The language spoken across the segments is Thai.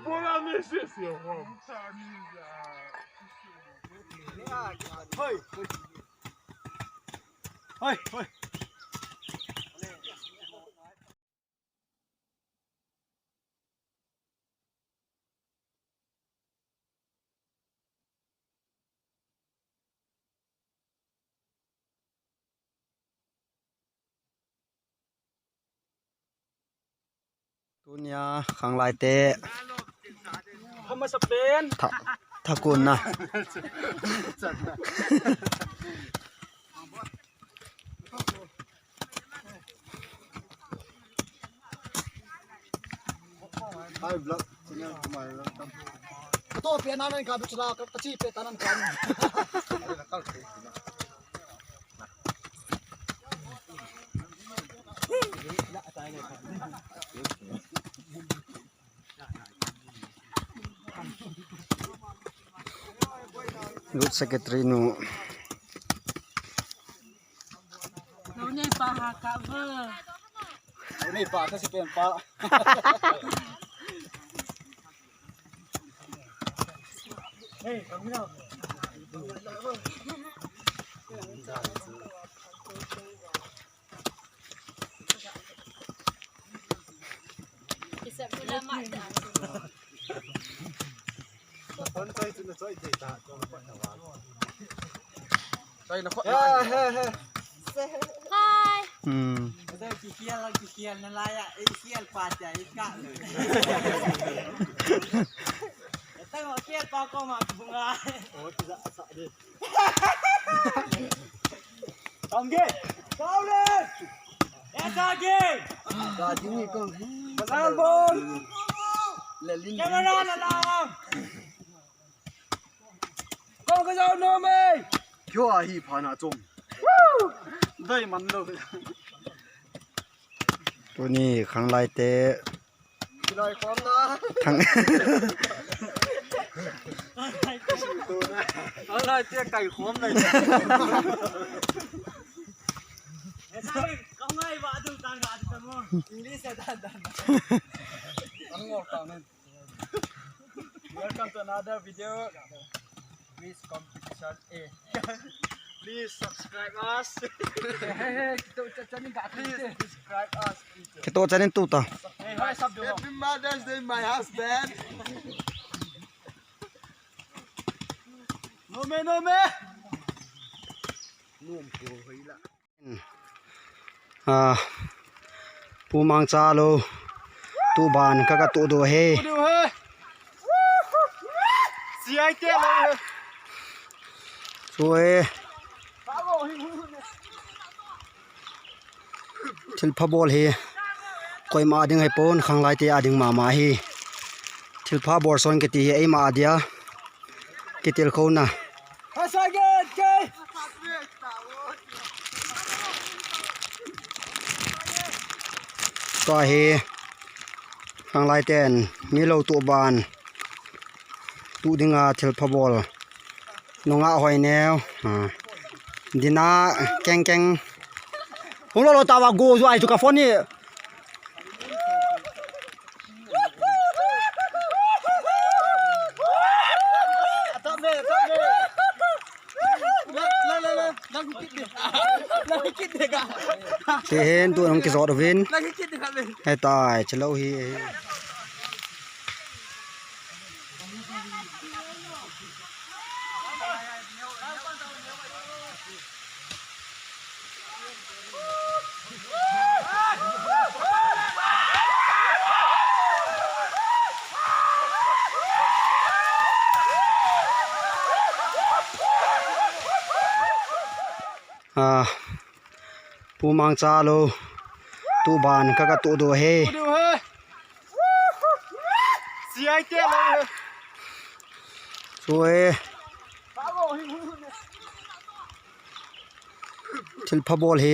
Buona necessità. Hoi. Hoi. ตุนยาขังลายเตะ ทำมาสเปน ถ้ากุนนะไอ้บล็อกเนี่ยทำไมล่ะครับตัวเปลี่ยนนั่นครับจุฬากับตะชีเปลี่ยนนั่นกันลูกเซกเตอรีนู นี่ปลาหากะเวอร์ นี่ปลาถ้าสิเป็นปลาเฮ้ยทำไม่ได้คนใส่จุดใส่ใจตาจงปะนะวะใส่นะเฮ้เฮ้เฮ้ Hai. ได้กี่เคียนแล้วกี่เคียนนั่นไรอ่ะไอ้เคียนปาดใจกะเลยตั้งหัวเคียนปาก็มาบุงไงโอ้ยจะสะดิทำกี่เข้าเลยเอ็กซ์กี่กาจินี่ก็มาสานบอลเล่นลิ้นแกมาแล้วล่ะก็ก็จะโน้มเลยยั่วฮีพานาจงได้มันเลย ตัวนี้ขังลายเตะ ที่ได้ความนะ ทั้ง อะไรเจ๊ไก่ขมเลย ก็ไม่ว่าดูต่างกันแต่มั้งอิงลิสด้านอันงอกต่างนึง Welcome to another video Please competition A Please subscribe us Hey kita ni enggak please subscribe us แค่ตัวจะเล่นตู้ต่อ Hey hi sabdo Happy Mother's Day my husband No me no me นุ่มกูเฮ้ยละปูมังจาโลตูบานกะกะตูโดเฮ ดูเฮ้ยเสียเจ๊เลย สวยทิลพะบอลเฮกอยมาดึงให้ปนขังลายเตะดึงมาเฮทิลพะบอลซอนกะตีไอ้มาเดียกะติลเขานะ Hasaget kay ก็เฮขังลายเตนมีเราตัวบานตูดึงทิลพะบอลนงอาหอยแนวดินาแกงผมเราตาวาโกซไอจุกาฟอนนี่เห็นตัวน้องกิจสอดวินให้ตายเฉลาฮีปูมังจาโลตูบานกะกะตูโดเฮดูเฮ้ยเสียเจ๊เลย สวยทิลพะบอลเฮ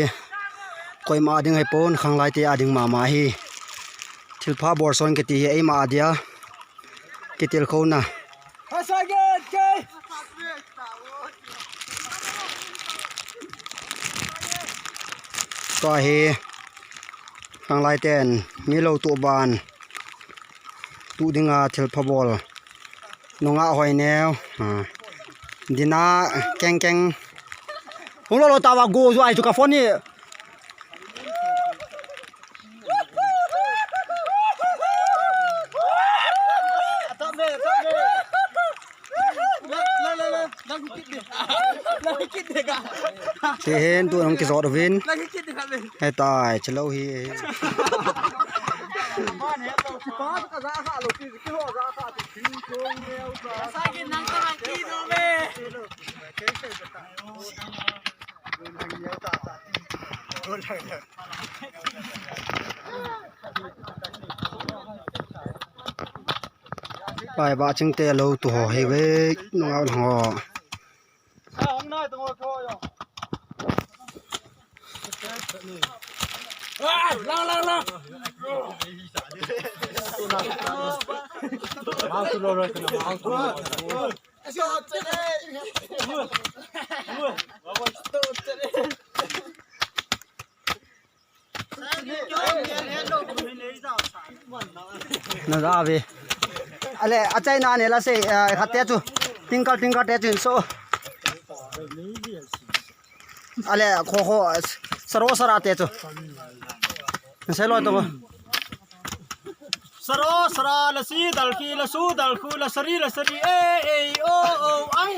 กอยมาดึงให้ปนขังลายเตะดึงมาเฮทิลพะบอลซอนกะตีไอ้มาเดียกะติลเขานะ Hasaget kay ก็เฮทางลายแตนมีเราตัวบานตูดิงาเทลพบอลนงาหอยแนวดินาแกงผมเราตาวาโกਜੋไอจุกาฟอนนี่เชเห็นตัวน้องกิสอดวินให้ตายเฉลาฮีไปบะจึงเตะเราตัวเฮเวน้องเอาหอนั่นก็อาบีอะไรอาจารย์นานเนี่ยละสิขัดเตะจูติงกัลเตะจูนโซอะไรโคสโรสระเตะจูเสร็จแล้วตัวสโรสระละสีดัลคีละสูดัลคูละสรีเอโออัง